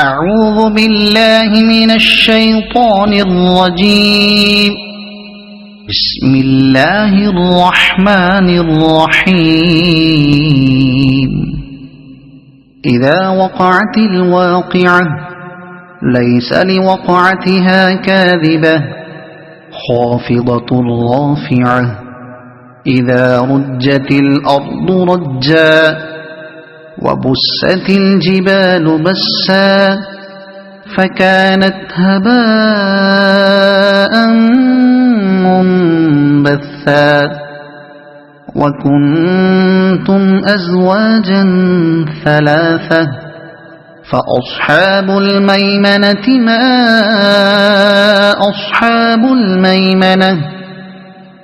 أعوذ بالله من الشيطان الرجيم. بسم الله الرحمن الرحيم. إذا وقعت الواقعة ليس لوقعتها كاذبة خافضة رافعة إذا رجت الأرض رجا وبست الجبال بسا فكانت هباء منبثا وكنتم أزواجا ثلاثة فأصحاب الميمنة ما أصحاب الميمنة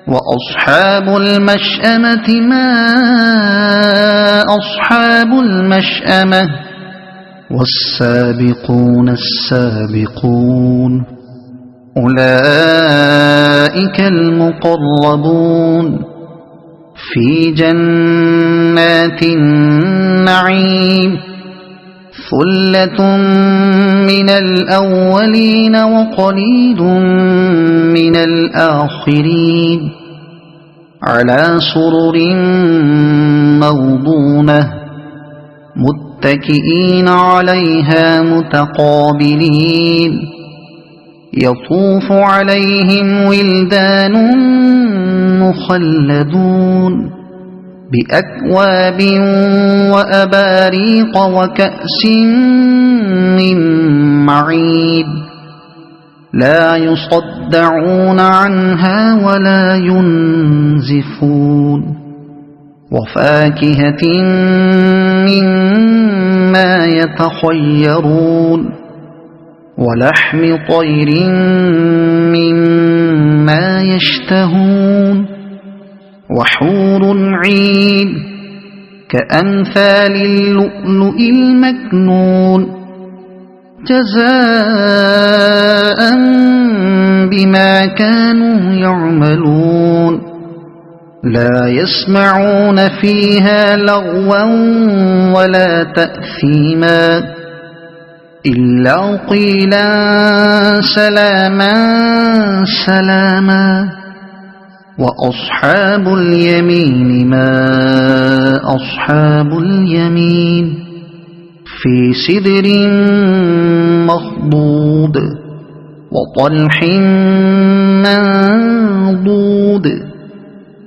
وأصحاب المشأمة ما أصحاب المشأمة والسابقون السابقون أولئك المقربون في جنات النعيم ثلة من الأولين وقليل من الآخرين على سرر موضونة متكئين عليها متقابلين يطوف عليهم ولدان مخلدون بأكواب وأباريق وكأس من معين لا يصدعون عنها ولا ينزفون وفاكهة مما يتخيرون ولحم طير مما يشتهون وحور عين كأمثال اللؤلؤ المكنون جزاء بما كانوا يعملون لا يسمعون فيها لغوا ولا تأثيما إلا قيلا سلاما سلاما وأصحاب اليمين ما أصحاب اليمين في سدر مخضود وطلح منضود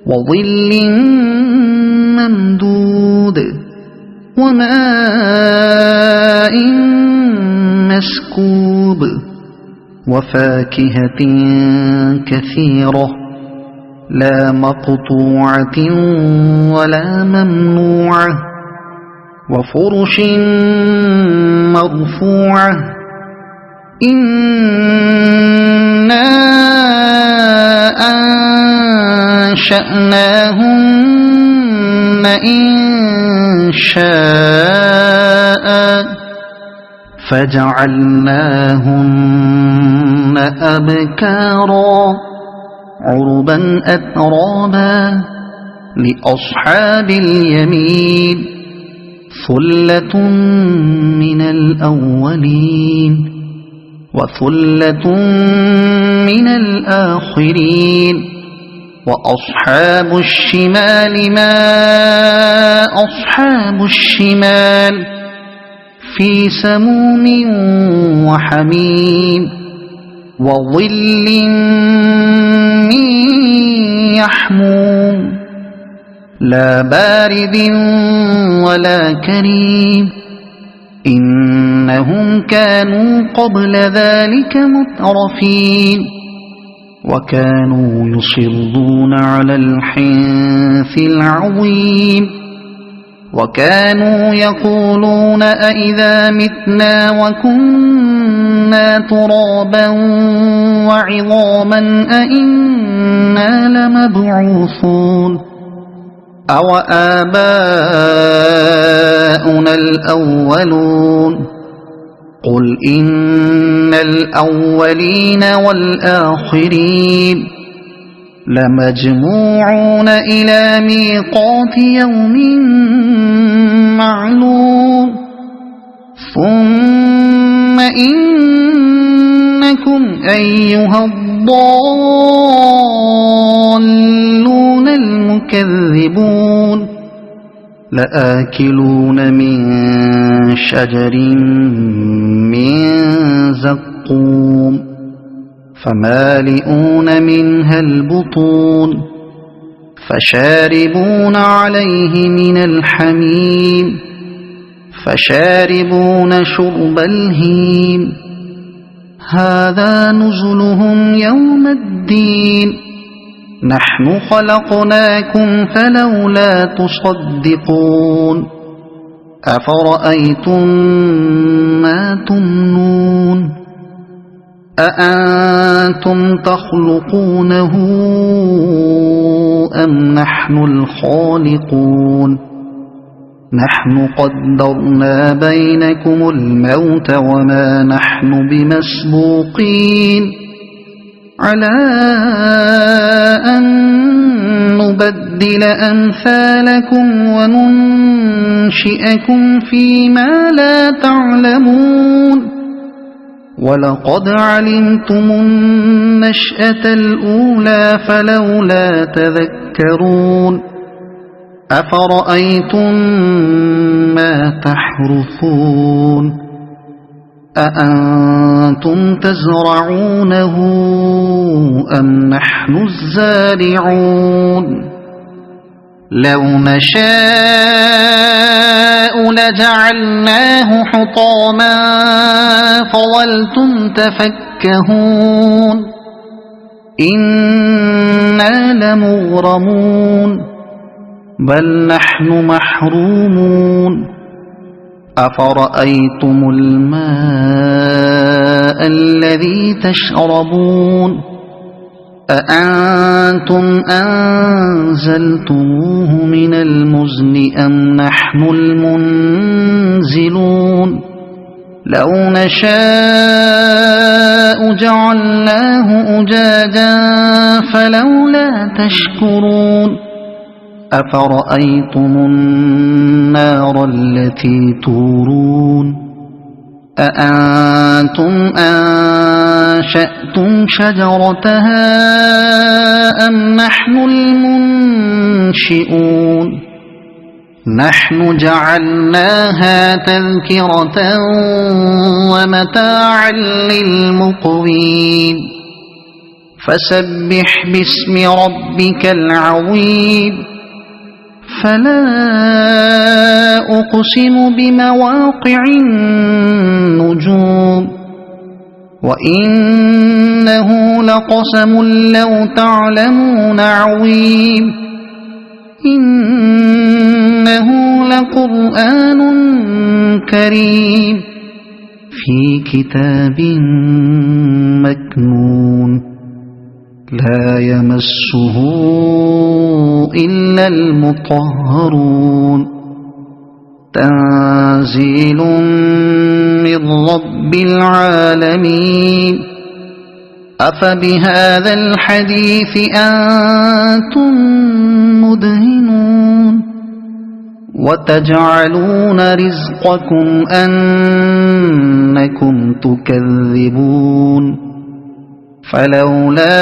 وظل ممدود وماء مسكوب وفاكهة كثيرة لا مقطوعة ولا ممنوعة وفرش مرفوعة إنا أنشأناهن إنشاء فجعلناهن أبكارا عربا أترابا لأصحاب اليمين ثلة من الأولين وثلة من الآخرين وأصحاب الشمال ما أصحاب الشمال في سموم وحميم وظل من يحموم لا بارد ولا كريم إنهم كانوا قبل ذلك مترفين وكانوا يصرون على الحنث العظيم وكانوا يقولون أئذا متنا وكنا ترابا وعظاما أئنا لمبعوثون أو آباؤنا الأولون قل إن الأولين والآخرين لمجموعون إلى ميقات يوم معلوم ثم إنكم أيها الضالون المكذبون لآكلون من شجر من زقوم فمالئون منها البطون فشاربون عليه من الحميم فشاربون شرب الهيم هذا نزلهم يوم الدين نحن خلقناكم فلولا تصدقون أفرأيتم ما تمنون أأنتم تخلقونه أم نحن الخالقون نحن قدرنا بينكم الموت وما نحن بمسبوقين على أن نبدل أمثالكم وننشئكم فيما لا تعلمون ولقد علمتم النشأة الأولى فلولا تذكرون أفرأيتم ما تحرثون أأنتم تزرعونه أم نحن الزارعون لو نشاء لجعلناه حطاما فظلتم تفكهون إنا لمغرمون بل نحن محرومون أفرأيتم الماء الذي تشربون أأنتم أنزلتموه من المزن أم نحن المنزلون لو نشاء جعلناه أجاجا فلولا تشكرون أفرأيتم النار التي تورون أأنتم أنشأتم شجرتها أم نحن المنشئون نحن جعلناها تذكرة ومتاعا للمقوين فسبح باسم ربك العظيم فلا أقسم بمواقع النجوم وإنه لقسم لو تعلمون عظيم إنه لقرآن كريم في كتاب مكنون لا يمسه إلا المطهرون تنزيل من رب العالمين أفبهذا الحديث أنتم مدهنون وتجعلون رزقكم أنكم تكذبون فلولا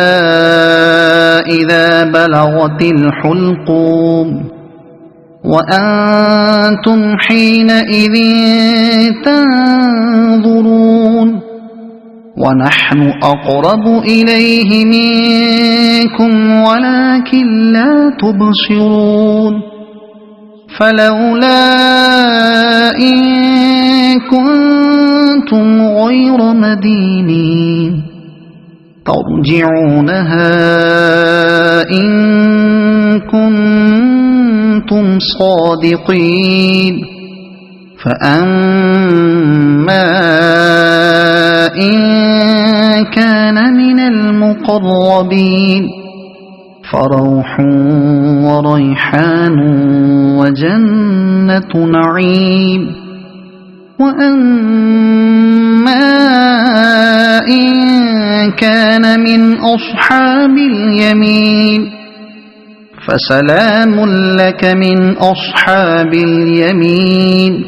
إذا بلغت الحلقوم وأنتم حينئذ تنظرون ونحن أقرب إليه منكم ولكن لا تبصرون فلولا إن كنتم غير مدينين ترجعونها إن كنتم صادقين فأما إن كان من المقربين فروح وريحان وجنة نعيم وأما إن كان من أصحاب اليمين فسلام لك من أصحاب اليمين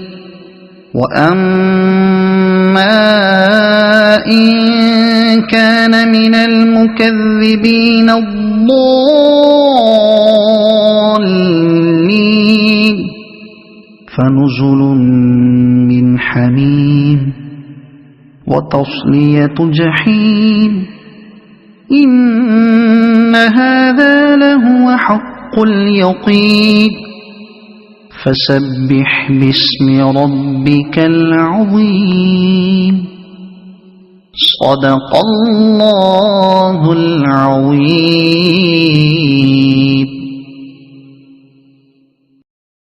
وأما إن كان من المكذبين الضالين فنزل من حميم وتصلية جحيم إن هذا لهو حق اليقين فسبح باسم ربك العظيم صدق الله العظيم.